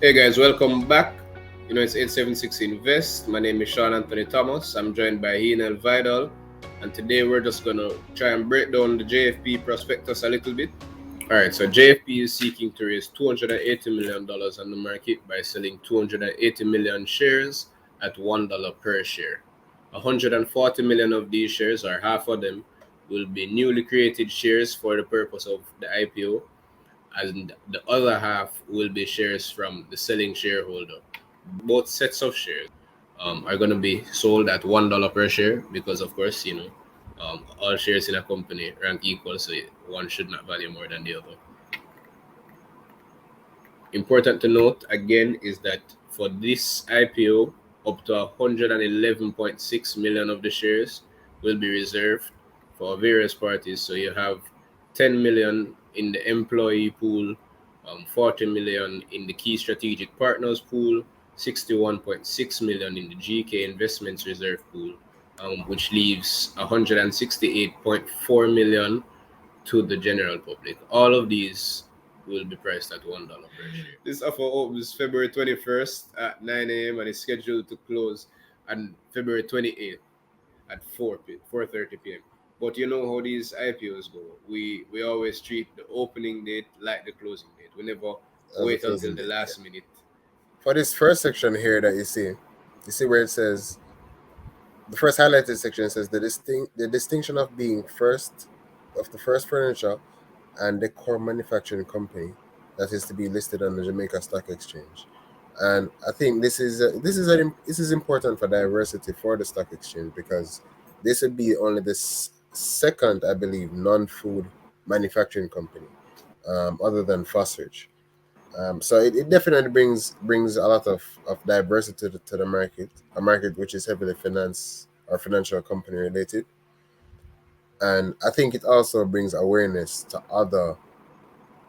Hey guys, welcome back. It's 876 Invest. My name is Schaunn-Anthony Thomas. I'm joined by Henel, Vidal, and today we're just gonna try and break down the JFP prospectus a little bit. Alright, so JFP is seeking to raise $280 million on the market by selling 280 million shares at $1 per share. 140 million of these shares, or half of them, will be newly created shares for the purpose of the IPO, and the other half will be shares from the selling shareholder. Both sets of shares are going to be sold at $1 per share because, of course, all shares in a company rank equal, so one should not value more than the other. Important to note again is that for this IPO, up to 111.6 million of the shares will be reserved for various parties. So you have 10 million in the employee pool, 40 million in the key strategic partners pool, 61.6 million in the GK investments reserve pool, which leaves 168.4 million to the general public. All of these will be priced at $1 per share. This offer opens February 21st at 9 a.m. and is scheduled to close on February 28th at 4:30 p.m. But you know how these IPOs go. We always treat the opening date like the closing date. We never wait until the last minute. For this first section here that you see where it says, the first highlighted section says the distinction of being the first furniture and decor manufacturing company that is to be listed on the Jamaica Stock Exchange. And I think this is important for diversity for the stock exchange, because this would be only the second, I believe, non-food manufacturing company, other than Fosterage. So it definitely brings a lot of diversity to the market, a market which is heavily finance or financial company related. And I think it also brings awareness to other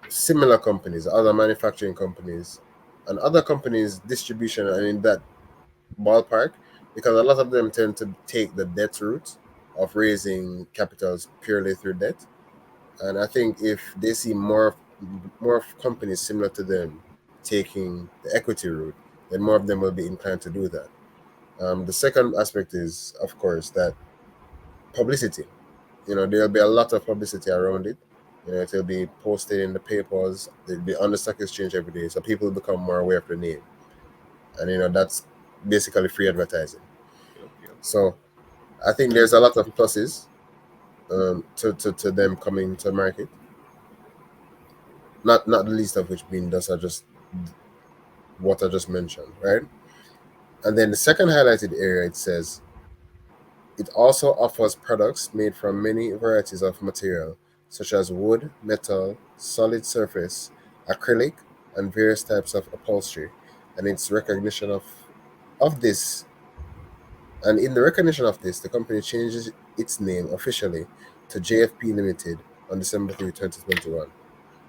similar companies, other manufacturing companies, and other companies distribution and in that ballpark, because a lot of them tend to take the debt route of raising capitals purely through debt. And I think if they see more of companies similar to them taking the equity route, then more of them will be inclined to do that. The second aspect is, of course, that publicity. There'll be a lot of publicity around it. It'll be posted in the papers. It'll be on the stock exchange every day, so people become more aware of the name. And that's basically free advertising. So I think there's a lot of pluses to them coming to market. Not the least of which being just what I just mentioned, right? And then the second highlighted area, it says it also offers products made from many varieties of material, such as wood, metal, solid surface, acrylic, and various types of upholstery. And its recognition of this, and in the recognition of this, the company changes its name officially to JFP Limited on December 3, 2021.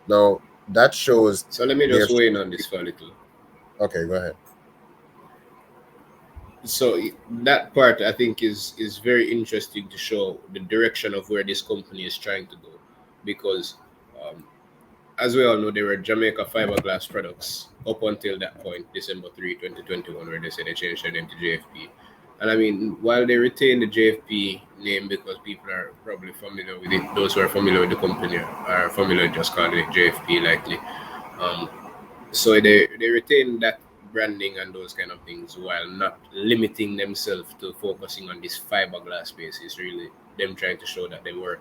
Now that shows. So let me just weigh in on this for a little. Okay, go ahead. So that part I think is very interesting to show the direction of where this company is trying to go, because um, as we all know, they were Jamaica fiberglass products up until that point, December 3, 2021, where they said they changed their name to JFP. And I mean, while they retain the JFP name because people are probably familiar with it, those who are familiar with the company are familiar just calling it JFP likely. Um, so they retain that branding and those kind of things while not limiting themselves to focusing on this fiberglass space. It's really them trying to show that they work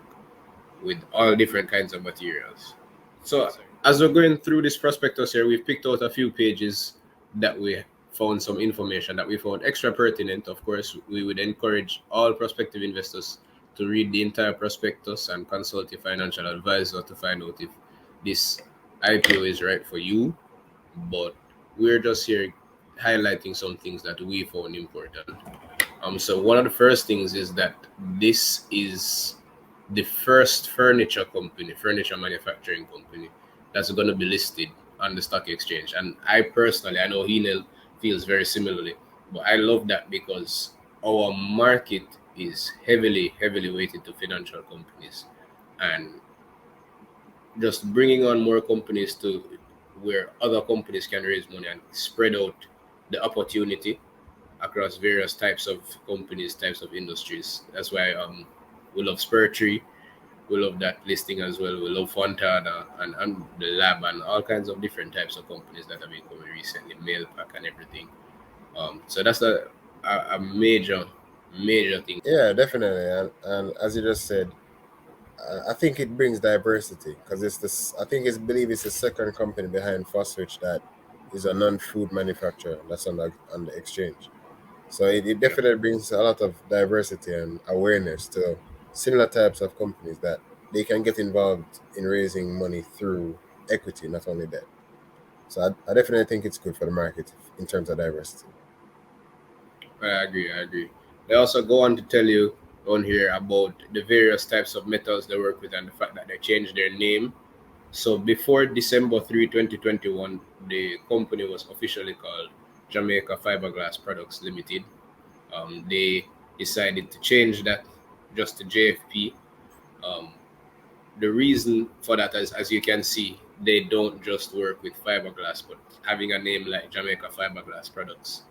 with all different kinds of materials. So as we're going through this prospectus here, we've picked out a few pages that we found some information that we found extra pertinent. Of course, we would encourage all prospective investors to read the entire prospectus and consult a financial advisor to find out if this IPO is right for you. But we're just here highlighting some things that we found important. So one of the first things is that this is the first furniture manufacturing company that's going to be listed on the stock exchange. And I personally, I know Henel feels very similarly, but I love that because our market is heavily weighted to financial companies, and just bringing on more companies to where other companies can raise money and spread out the opportunity across various types of companies, types of industries. That's why we love Spur Tree, we love that listing as well. We love Fontana and the lab and all kinds of different types of companies that have been coming recently, Mailpack and everything. So that's a major thing. Yeah, definitely. And as you just said, I think it brings diversity because it's this. I think it's believe it's the second company behind Foswich that is a non-food manufacturer that's on the exchange. So it Yeah, definitely brings a lot of diversity and awareness to similar types of companies that they can get involved in raising money through equity, not only debt. So I definitely think it's good for the market in terms of diversity. I agree. I agree. They also go on to tell you on here about the various types of metals they work with and the fact that they changed their name. So before December 3, 2021, the company was officially called Jamaica Fiberglass Products Limited. They decided to change that just to JFP. Um, the reason for that is, as you can see, they don't just work with fiberglass, but having a name like Jamaica Fiberglass Products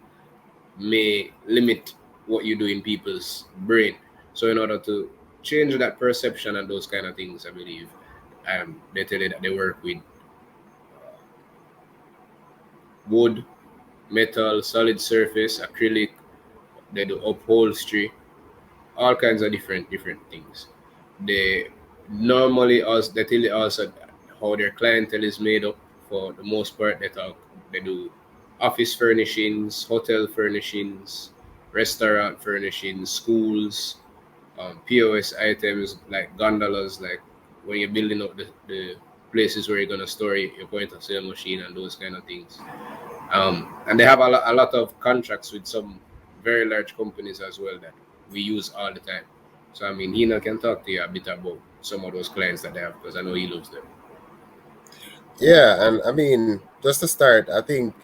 may limit what you do in people's brain. So in order to change that perception and those kind of things, I believe they tell you that they work with wood, metal, solid surface, acrylic. They do upholstery, all kinds of different things. They normally also they tell you also how their clientele is made up. For the most part, they do office furnishings, hotel furnishings, restaurant furnishings, schools, POS items like gondolas, like when you're building up the places where you're gonna store your point of sale machine and those kind of things. And they have a lot of contracts with some very large companies as well that we use all the time. So I mean, Hina can talk to you a bit about some of those clients that they have because I know he loves them. Yeah, and I mean, just to start, I think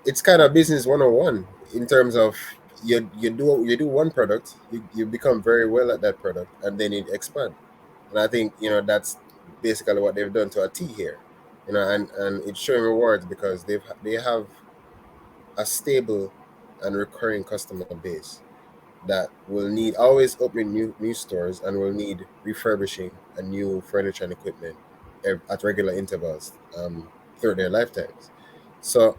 it's kind of business 101 in terms of you do one product, you become very well at that product, and then it expand. And I think that's basically what they've done to a T here, and it's showing rewards because they have a stable and recurring customer base that will need always opening new stores and will need refurbishing and new furniture and equipment at regular intervals throughout their lifetimes. So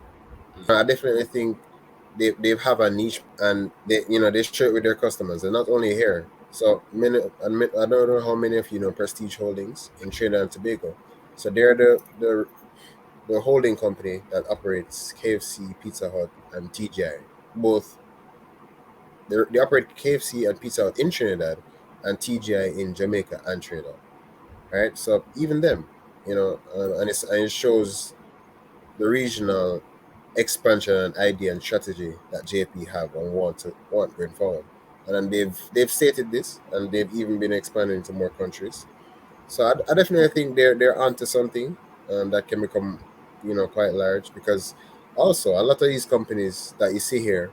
I definitely think they have a niche and they share it with their customers. They're not only here. So many, I don't know how many of you know Prestige Holdings in Trinidad and Tobago. So they're the holding company that operates KFC, Pizza Hut, and TGI. Both they operate KFC and Pizza Hut in Trinidad and TGI in Jamaica and Trinidad. Right. So even them, and it shows the regional expansion and idea and strategy that JP have and want going forward. And then they've stated this, and they've even been expanding to more countries. So I definitely think they're onto something that can become quite large because also a lot of these companies that you see here,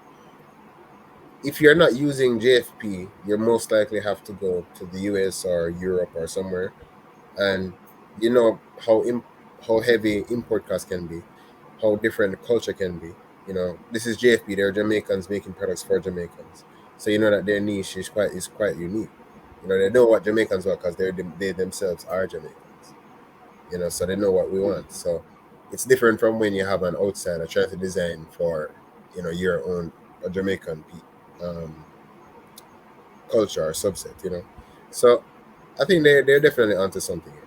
if you're not using JFP, you most likely have to go to the US or Europe or somewhere, and you know how heavy import costs can be, how different the culture can be. This is JFP. They're Jamaicans making products for Jamaicans, so you know that their niche is quite unique. They know what Jamaicans want because they themselves are Jamaicans. So they know what we want. So it's different from when you have an outsider trying to design for your own Jamaican culture or subset. So I think they're definitely onto something here.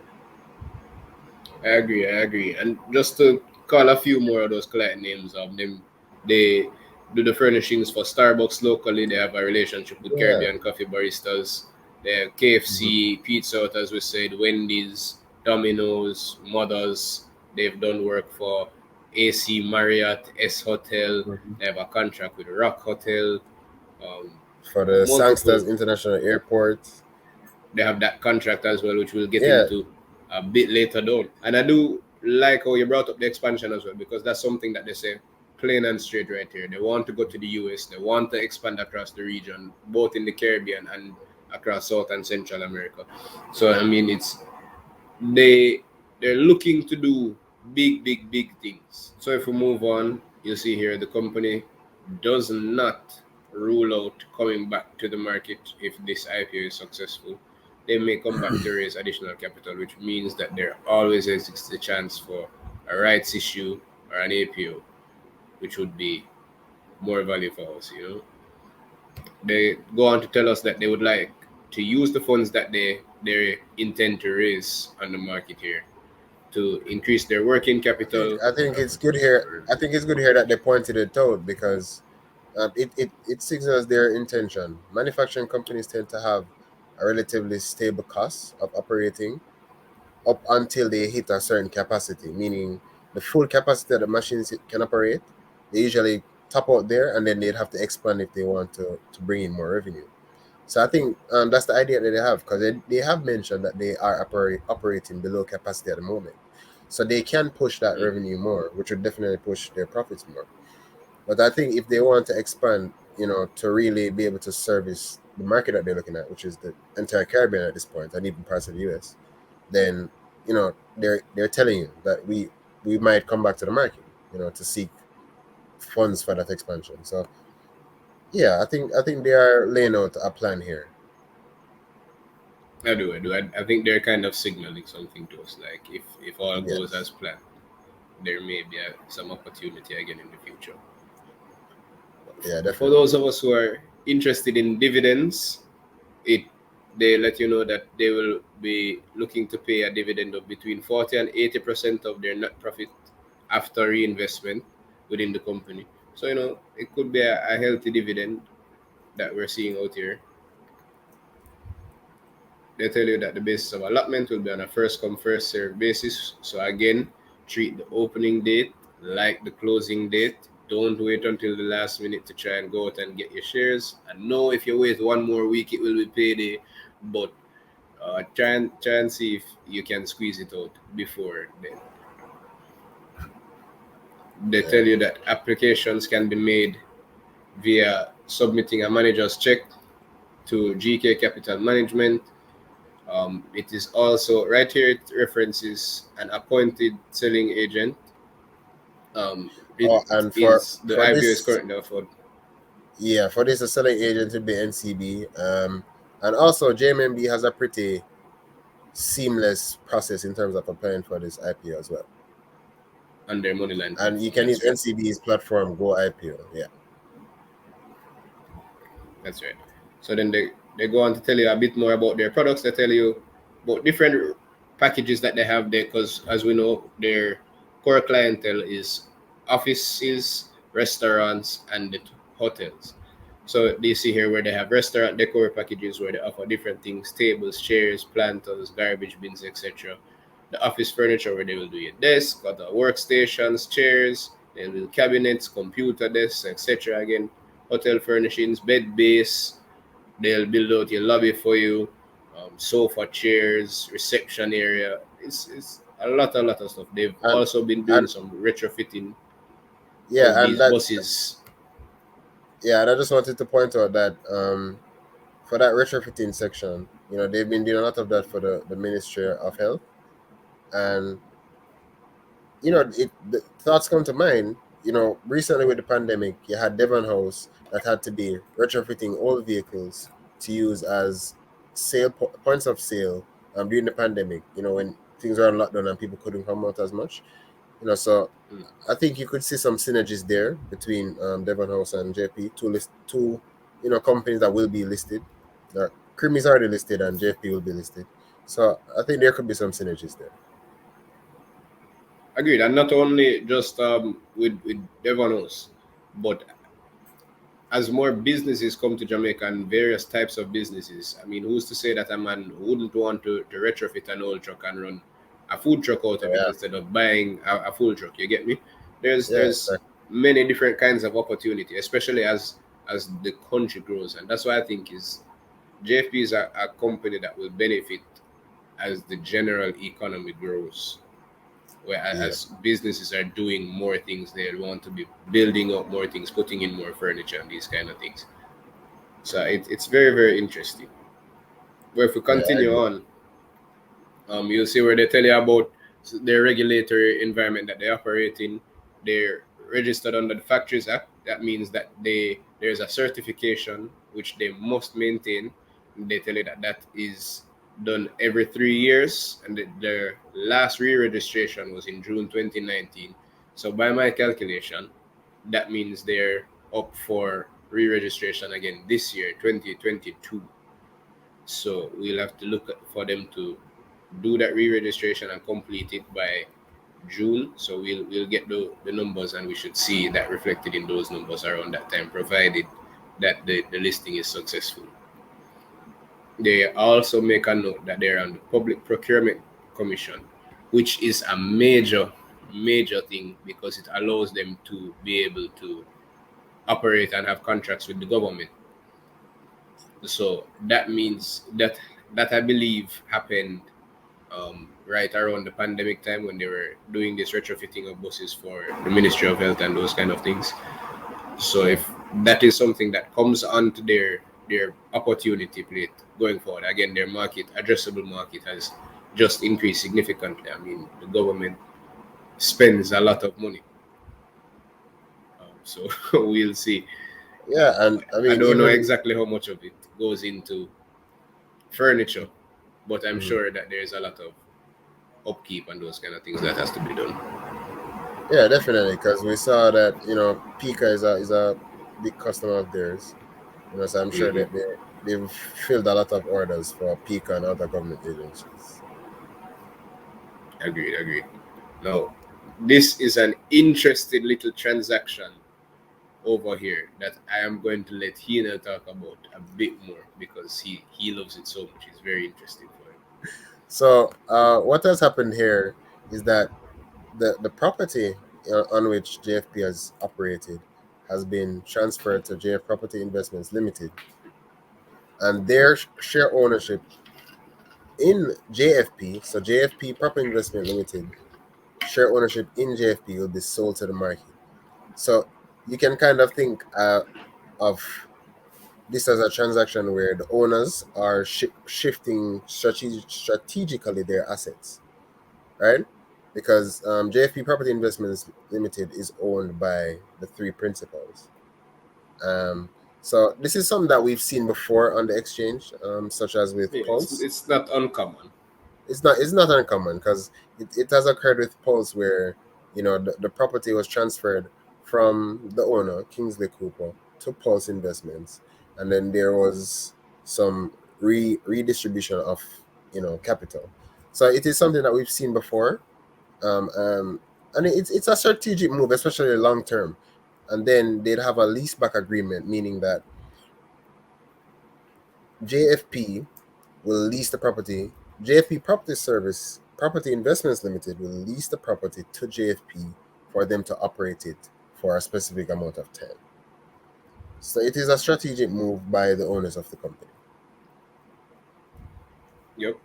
I agree. I agree. And just to call a few more of those client names of them, they do the furnishings for Starbucks locally. They have a relationship with Yeah. Caribbean coffee baristas. They have Mhm. KFC, Pizza Hut, as we said, Wendy's, Domino's, Mothers. They've done work for AC Marriott, S Hotel. Mhm. They have a contract with Rock Hotel. Um, For the multiple Sangsters International Airport. they have that contract as well, which we'll get Yeah. into a bit later down. And I do like how you brought up the expansion as well, because that's something that they say plain and straight right here. They want to go to the US, they want to expand across the region, both in the Caribbean and across South and Central America. So I mean, they they're looking to do big things. So if we move on, you'll see here the company does not rule out coming back to the market if this IPO is successful. They may come back to raise additional capital, which means that there always exists the chance for a rights issue or an APO, which would be more value for us. They go on to tell us that they would like to use the funds that they intend to raise on the market here to increase their working capital. I think it's good here. I think it's good here that they pointed it out because it signals their intention. Manufacturing companies tend to have a relatively stable cost of operating up until they hit a certain capacity, meaning the full capacity that the machines can operate. They usually top out there, and then they'd have to expand if they want to bring in more revenue. So I think that's the idea that they have, because they have mentioned that they are operating below capacity at the moment. So they can push that Mm. revenue more, which would definitely push their profits more. But I think if they want to expand, to really be able to service the market that they're looking at, which is the entire Caribbean at this point, and even parts of the US, then they're telling you that we might come back to the market, to seek funds for that expansion. So yeah, I think they are laying out a plan here. I do. I think they're kind of signaling something to us. Like if all goes Yes. as planned, there may be some opportunity again in the future. Yeah, For definitely. those of us who are interested in dividends, it they let you know that they will be looking to pay a dividend of between 40 and 80% of their net profit after reinvestment within the company. So it could be a healthy dividend that we're seeing out here. They tell you that the basis of allotment will be on a first come first serve basis. So again, treat the opening date like the closing date. Don't wait until the last minute to try and go out and get your shares. And know if you wait one more week, it will be payday. But try and see if you can squeeze it out before then. They Yeah. tell you that applications can be made via submitting a manager's check to GK Capital Management. It is also right here. It references an appointed selling agent. It Oh, and for is the for IPO is this, currently offered. yeah, for this, the selling agent would be NCB. And also JMMB has a pretty seamless process in terms of applying for this IPO as well. On their Moneyline And you platform. can use That's right. NCB's platform Go IPO. Yeah. That's right. So then they go on to tell you a bit more about their products. They tell you about different packages that they have there because, as we know, their core clientele is offices, restaurants, and the hotels. So they see here where they have restaurant decor packages where they offer different things: tables, chairs, planters, garbage bins, etc. The office furniture where they will do your desk, other workstations, chairs, they will do cabinets, computer desks, etc. Again, hotel furnishings, bed base. They'll build out your lobby for you, sofa chairs, reception area. It's a lot of stuff. They've And also been doing and some retrofitting of yeah, and these that's buses. yeah, and I just wanted to point out that for that retrofitting section, they've been doing a lot of that for the Ministry of Health. And the thoughts come to mind. Recently with the pandemic, you had Devon House that had to be retrofitting all vehicles to use as points of sale during the pandemic. When things were on lockdown and people couldn't come out as much. So Mm. I think you could see some synergies there between Devon House and JP, two companies that will be listed. Cream is already listed and JP will be listed. So I think there could be some synergies there. Agreed, and not only just with Devanos, but as more businesses come to Jamaica and various types of businesses, I mean, who's to say that a man wouldn't want to retrofit an old truck and run a food truck out Oh, of it yeah, instead of buying a full truck? You get me? There's yeah, many different kinds of opportunity, especially as the country grows, and that's why I think is JFP is a company that will benefit as the general economy grows where yeah, as businesses are doing more things, they want to be building up more things, putting in more furniture and these kind of things. So it's very interesting. But if we yeah. I continue agree. on, you'll see where they tell you about their regulatory environment that they operate in. They're registered under the Factories Act. That means that there's a certification which they must maintain. They tell you that that is done every 3 years, and their last re-registration was in June 2019. So by my calculation, that means they're up for re-registration again this year, 2022. So we'll have to look for them to do that re-registration and complete it by June. So we'll get the numbers, and we should see that reflected in those numbers around that time, provided that the listing is successful. They also make a note that they're on the Public Procurement Commission, which is a major thing because it allows them to be able to operate and have contracts with the government. So that means that I believe happened right around the pandemic time when they were doing this retrofitting of buses for the Ministry of Health and those kind of things. So if that is something that comes onto their opportunity plate going forward, again, their market, addressable market, has just increased significantly. I mean, the government spends a lot of money, so we'll see. Yeah, and I I mean don't know even exactly how much of it goes into furniture, but I'm Mhm. sure that there's a lot of upkeep and those kind of things that has to be done. Yeah, definitely, because we saw that Pika is a big customer of theirs. So I'm sure that Hmm. they've filled a lot of orders for Pika and other government agencies. Agreed, agreed. Now, this is an interesting little transaction over here that I am going to let Henel talk about a bit more because he loves it so much. It's very interesting for him. So what has happened here is that the property on which JFP has operated has been transferred to JF Property Investments Limited, and their share ownership in JFP, so JFP Property Investment Limited, share ownership in JFP will be sold to the market. So you can kind of think of this as a transaction where the owners are shifting strategically their assets, right? Because JFP Property Investments Limited is owned by the three principals. Um, so this is something that we've seen before on the exchange, such as with Yeah, Pulse. it's not uncommon. It's not uncommon because it has occurred with Pulse where the property was transferred from the owner Kingsley Cooper to Pulse Investments, and then there was some redistribution of capital. So it is something that we've seen before, and it's a strategic move, especially long term. And then they'd have a lease back agreement, meaning that JFP will lease the property. JFP Property Investments Limited will lease the property to JFP for them to operate it for a specific amount of time. So it is a strategic move by the owners of the company. Yep,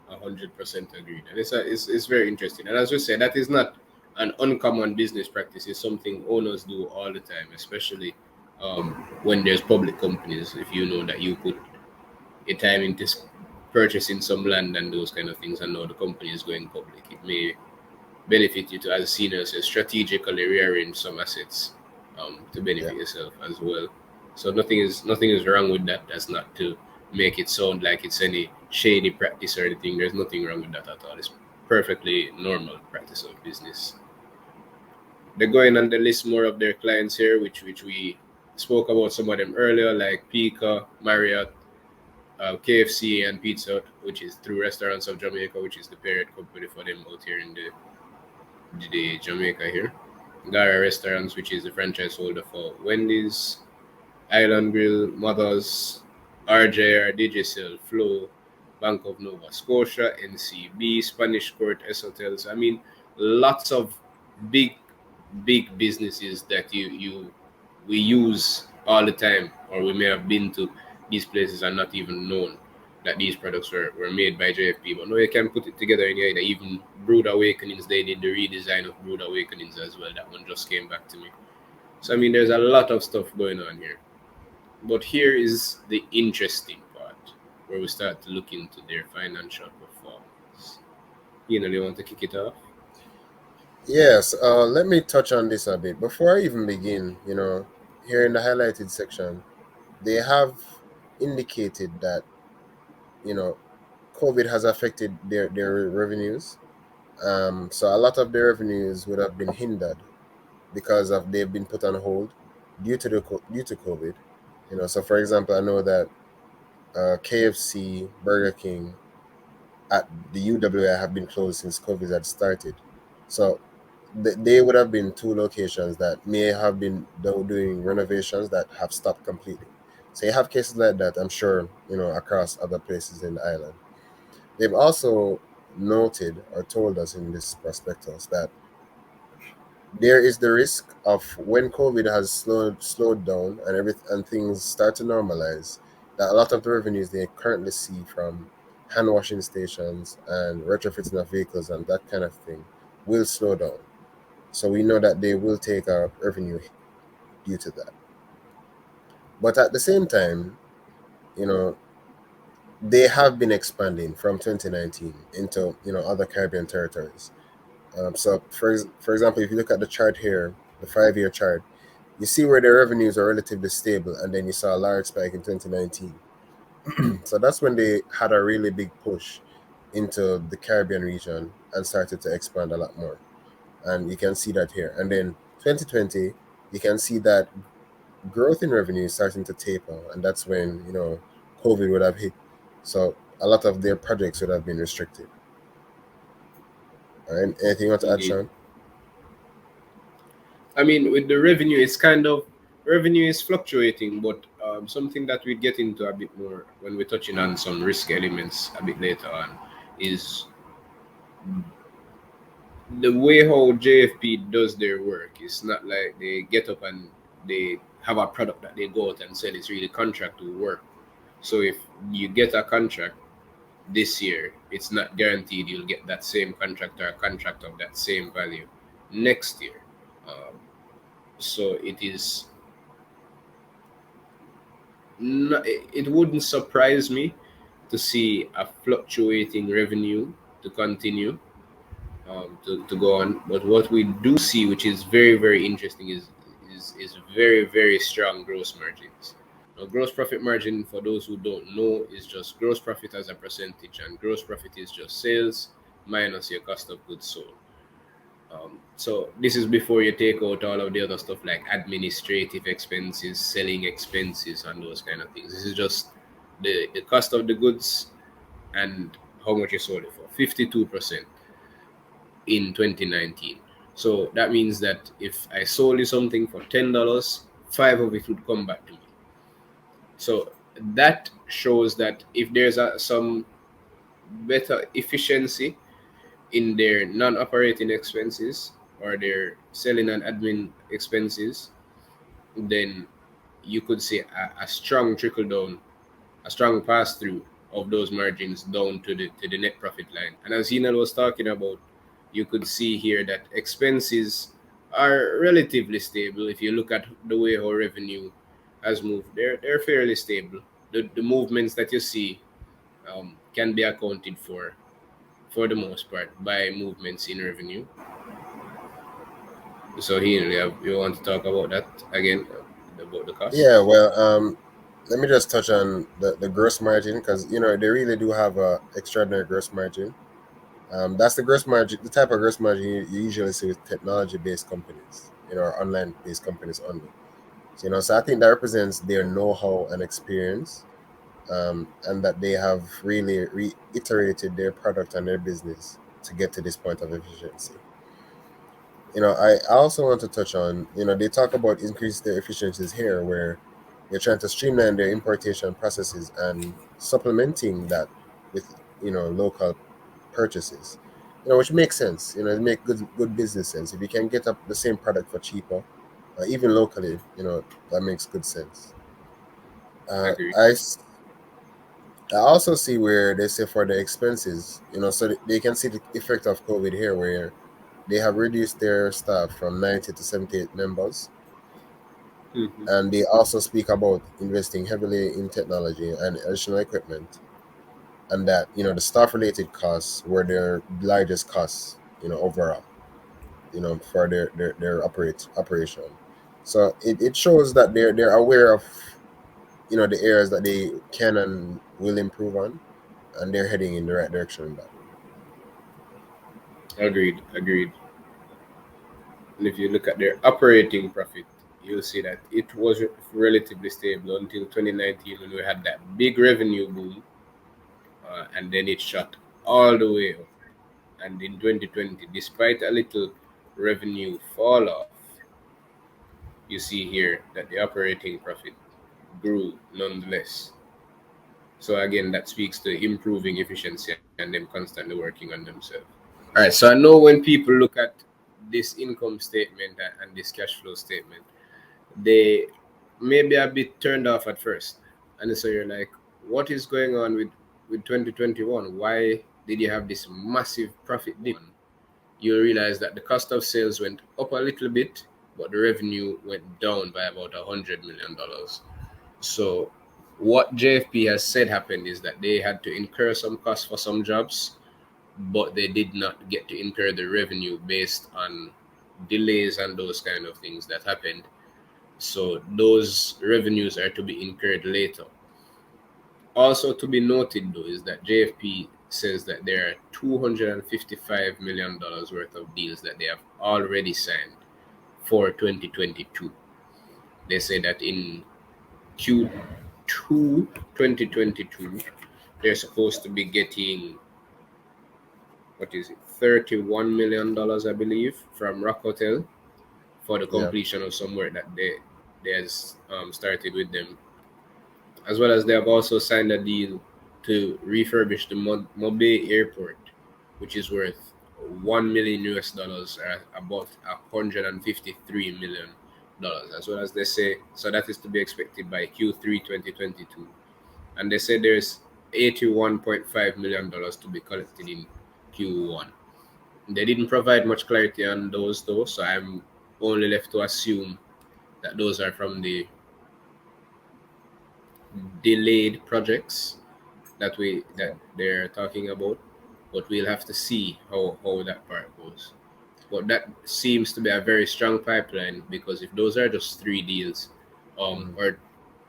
100% agreed. And it's very interesting. And as we said, that is not an uncommon business practice. It's something owners do all the time, especially when there's public companies. If you know that you put a time into purchasing some land and those kind of things, and now the company is going public, it may benefit you to, as a senior, say, strategically rearrange some assets to Yeah. benefit yourself as well. So nothing is wrong with that. That's not to make it sound like it's any shady practice or anything. There's nothing wrong with that at all. It's perfectly normal practice of business. They're going on the list more of their clients here, which we spoke about some of them earlier, like Pika, Marriott, KFC, and Pizza Hut, which is through Restaurants of Jamaica, which is the parent company for them out here in the Jamaica here. Gara Restaurants, which is the franchise holder for Wendy's, Island Grill, Mothers, RJR, DJCL, Flow, Bank of Nova Scotia, NCB, Spanish Court, S Hotels. I mean, lots of big, big businesses that we use all the time, or we may have been to these places and not even known that these products were made by JFP. But no, you can put it together in your head. Even Brood Awakenings, they did the redesign of Brood Awakenings as well. That one just came back to me. So I mean, there's a lot of stuff going on here. But here is the interesting part where we start to look into their financial performance. You want to kick it off? Yes, let me touch on this a bit. Before I even begin, here in the highlighted section, they have indicated that, you know, COVID has affected their revenues. So a lot of their revenues would have been hindered because of they've been put on hold due to COVID. So for example, I know that KFC, Burger King at the UWI have been closed since COVID had started. So they would have been two locations that may have been doing renovations that have stopped completely. So you have cases like that, I'm sure, across other places in the island. They've also noted or told us in this prospectus that there is the risk of when COVID has slowed down and and things start to normalize, that a lot of the revenues they currently see from hand washing stations and retrofitting of vehicles and that kind of thing will slow down. So we know that they will take a revenue hit due to that. But at the same time, you know, they have been expanding from 2019 into other Caribbean territories. So for example, if you look at the chart here, the 5-year chart, you see where the revenues are relatively stable, and then you saw a large spike in 2019. So that's when they had a really big push into the Caribbean region and started to expand a lot more. And you can see that here. And then 2020, you can see that growth in revenue is starting to taper, and that's when COVID would have hit. So a lot of their projects would have been restricted. All right. Anything you want to add, Indeed. Sean? I mean, with the revenue, it's kind of revenue is fluctuating, but something that we get into a bit more when we're touching on some risk elements a bit later on is the way how JFP does their work. It's not like they get up and they have a product that they go out and sell. It's really contract to work. So if you get a contract this year, it's not guaranteed you'll get that same contract or a contract of that same value next year. Um, so it is it wouldn't surprise me to see a fluctuating revenue to continue to go on. But what we do see, which is very very interesting, is very very strong gross margins. Now, gross profit margin, for those who don't know, is just gross profit as a percentage, and gross profit is just sales minus your cost of goods sold. So this is before you take out all of the other stuff like administrative expenses, selling expenses, and those kind of things. This is just the cost of the goods and how much you sold it for. 52% in 2019. So that means that if I sold you something for $10, five of it would come back to me. So that shows that if there's some better efficiency in their non-operating expenses or their selling and admin expenses, then you could see a strong trickle down, a strong pass through of those margins down to the net profit line. And as Henel was talking about, you could see here that expenses are relatively stable. If you look at the way how revenue has moved, they're fairly stable. The movements that you see can be accounted for the most part by movements in revenue. So here you want to talk about that again, about the cost? Yeah, well, let me just touch on the gross margin, because they really do have a extraordinary gross margin. That's the gross margin, the type of gross margin you usually see with technology-based companies, or online-based companies only. So I think that represents their know-how and experience, and that they have really reiterated their product and their business to get to this point of efficiency. I also want to touch on, they talk about increase their efficiencies here, where they're trying to streamline their importation processes and supplementing that with, local purchases, which makes sense. It makes good business sense. If you can get up the same product for cheaper, even locally, that makes good sense. Uh, Agree. I, s- I also see where they say for the expenses, so they can see the effect of COVID here, where they have reduced their staff from 90 to 78 members. Hmm. And they also speak about investing heavily in technology and additional equipment, and that the staff related costs were their largest costs overall. for their operation. So it shows that they're aware of the areas that they can and will improve on, and they're heading in the right direction in that. Agreed, agreed. And if you look at their operating profit, you'll see that it was relatively stable until 2019 when we had that big revenue boom, and then it shot all the way up. And in 2020, despite a little revenue fall off, you see here that the operating profit grew nonetheless. So again, that speaks to improving efficiency and them constantly working on themselves. All right. So I know when people look at this income statement and this cash flow statement, they may be a bit turned off at first, and so you're like, "What is going on with 2021? Why did you have this massive profit dip?" You realize that the cost of sales went up a little bit, but the revenue went down by about $100 million. So what JFP has said happened is that they had to incur some costs for some jobs, but they did not get to incur the revenue based on delays and those kind of things that happened. So those revenues are to be incurred later. Also to be noted though is that JFP says that there are $255 million worth of deals that they have already signed for 2022. They say that in Q2 2022, they're supposed to be getting, what is it, $31 million, I believe, from Rock Hotel for the Yeah, completion of some work that they has started with them, as well as they have also signed a deal to refurbish the Mobay Airport, which is worth 1 million US dollars, or about $153 million, as well as they say. So that is to be expected by Q3 2022, and they say there's $81.5 million to be collected in Q1. They didn't provide much clarity on those though, so I'm only left to assume that those are from the delayed projects that yeah, they're talking about. But we'll have to see how that part goes. But that seems to be a very strong pipeline, because if those are just three deals, mhm. or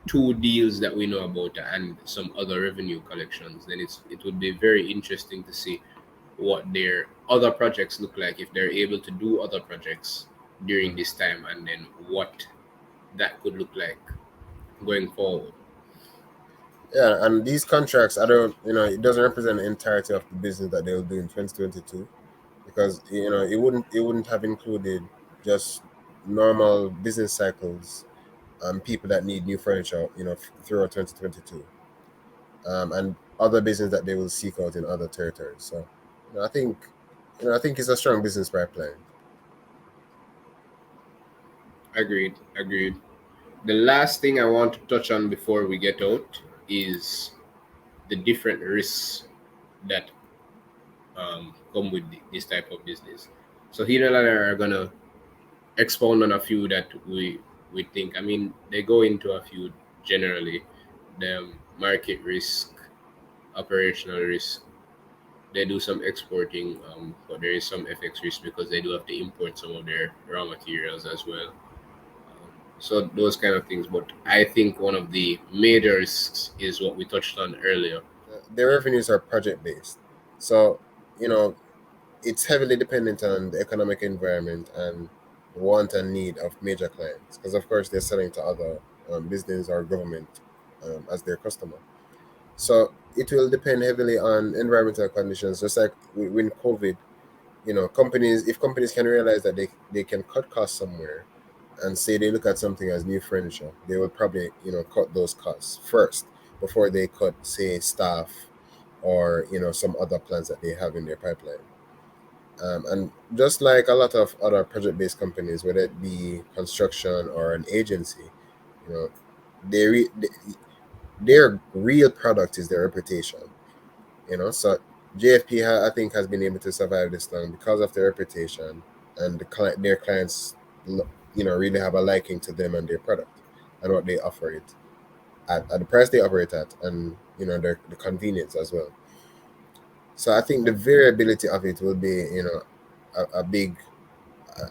two deals that we know about and some other revenue collections, then it would be very interesting to see what their other projects look like if they're able to do other projects during this time, and then what that could look like going forward. Yeah, and these contracts, I don't, it doesn't represent the entirety of the business that they'll do in 2022, because it wouldn't have included just normal business cycles, people that need new furniture, throughout 2022, and other business that they will seek out in other territories. So, I think it's a strong business pipeline. Agreed, agreed. The last thing I want to touch on before we get out is the different risks that come with this type of business. So Henel and I are gonna expound on a few that we think. I mean, they go into a few generally: the market risk, operational risk. They do some exporting, but there is some FX risk because they do have to import some of their raw materials as well. So those kind of things. But I think one of the major risks is what we touched on earlier. Their revenues are project based, so you know it's heavily dependent on the economic environment and the want and need of major clients, because of course they're selling to other business or government as their customer. So it will depend heavily on environmental conditions, just like when COVID. Companies, if companies can realize that they can cut costs somewhere, and say they look at something as new furniture, they will probably cut those costs first before they cut, say, staff, or some other plans that they have in their pipeline. And just like a lot of other project-based companies, whether it be construction or an agency, you know they their real product is their reputation. So JFP, I think, has been able to survive this long because of their reputation, and their clients, really have a liking to them and their product and what they offer it at the price they operate at, and the convenience as well. So I think the variability of it will be, a big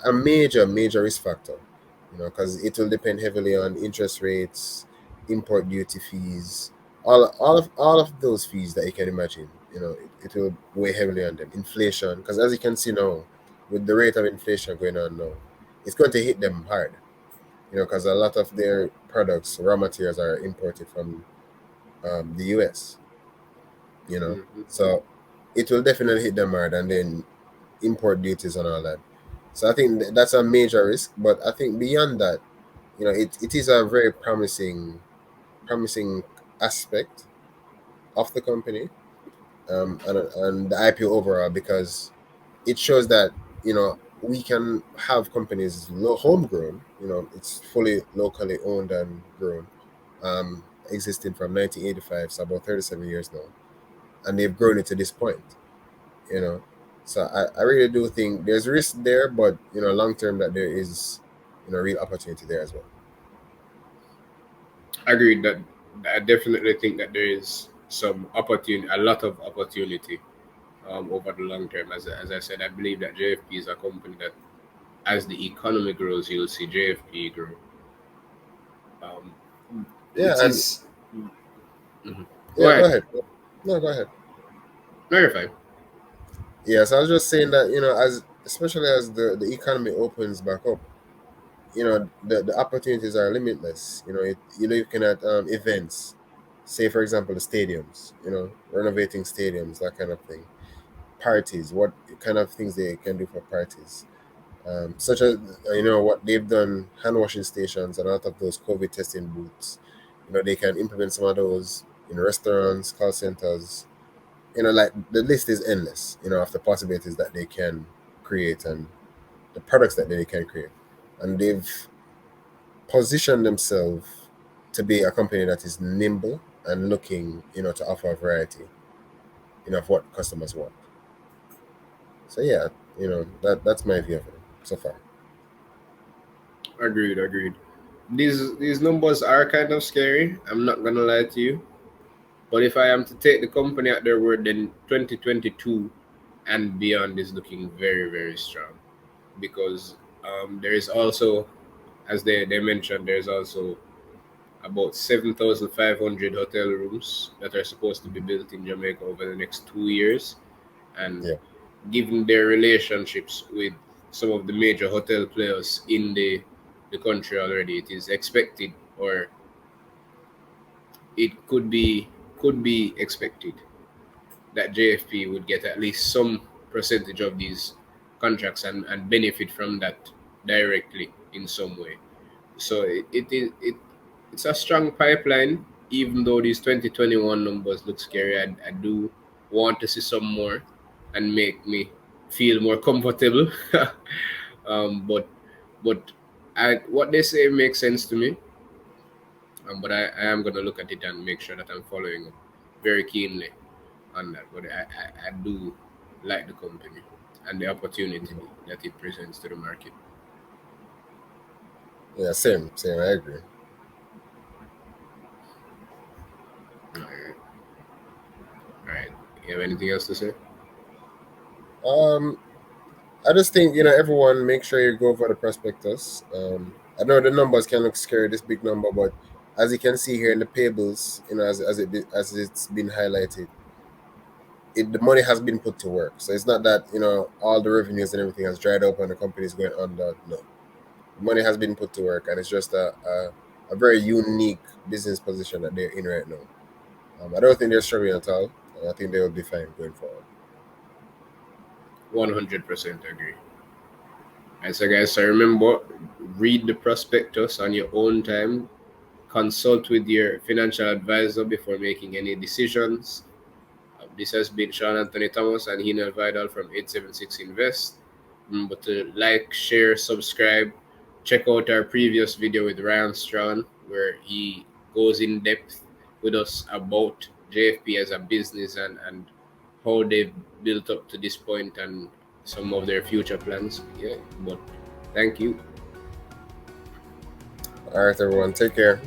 a major risk factor, because it will depend heavily on interest rates, import duty fees, all of those fees that you can imagine. It will weigh heavily on them. Inflation, because as you can see now, with the rate of inflation going on now, it's going to hit them hard. Because a lot of their products, raw materials, are imported from the US. Mhm. So it will definitely hit them hard, and then import duties and all that. So I think that's a major risk. But I think beyond that, it is a very promising aspect of the company, and the IPO overall, because it shows that we can have companies homegrown. It's fully locally owned and grown, existing from 1985, so about 37 years now, and they've grown it to this point. you know. So I really do think there's risk there, but long term that there is real opportunity there as well. Agreed that I definitely think that there is some opportunity, a lot of opportunity over the long term. As I said, I believe that JFP is a company that, as the economy grows, you'll see JFP grow. Um, Yeah, it and is. Mhm. Go yeah, go ahead. ahead. No, go ahead. No, you're fine. Yeah, so I was just saying that as especially as the economy opens back up, the opportunities are limitless. You're looking at events, say for example the stadiums, renovating stadiums, that kind of thing. Parties, what kind of things they can do for parties, such as what they've done, hand washing stations and a lot of those COVID testing booths. They can implement some of those in restaurants, call centers. Like the list is endless. Of the possibilities that they can create and the products that they can create, and they've positioned themselves to be a company that is nimble and looking, to offer a variety, of what customers want. So yeah, that's my view of it so far. Agreed. Agreed. These numbers are kind of scary. I'm not gonna lie to you. But if I am to take the company at their word, then 2022 and beyond is looking very, very strong. Because there is also, as they mentioned, there's also about 7,500 hotel rooms that are supposed to be built in Jamaica over the next 2 years. And Yeah. given their relationships with some of the major hotel players in the country already, it is expected, or it could be expected, that JFP would get at least some percentage of these contracts, and benefit from that directly in some way. So it's a strong pipeline, even though these 2021 numbers look scary. I do want to see some more and make me feel more comfortable. But what they say makes sense to me. But I am going to look at it and make sure that I'm following up very keenly on that. But I do like the company and the opportunity that it presents to the market. Yeah, same. I agree. All right. All right. You have anything else to say? Um, I just think everyone make sure you go for the prospectus. I know the numbers can look scary, this big number, but as you can see here in the payables, as it's been highlighted, the money has been put to work. So it's not that all the revenues and everything has dried up and the company is going under. No, the money has been put to work, and it's just a very unique business position that they're in right now. I don't think they're struggling at all, and I think they will be fine going forward. 100% agree. And so, guys, so remember, read the prospectus on your own time. Consult with your financial advisor before making any decisions. This has been Schaunn-Anthony Thomas and Henel Vidal from 876 Invest. Remember to like, share, subscribe. Check out our previous video with Ryan Strawn, where he goes in depth with us about JFP as a business, and how they've built up to this point and some of their future plans. Yeah, but thank you. All right, everyone, take care.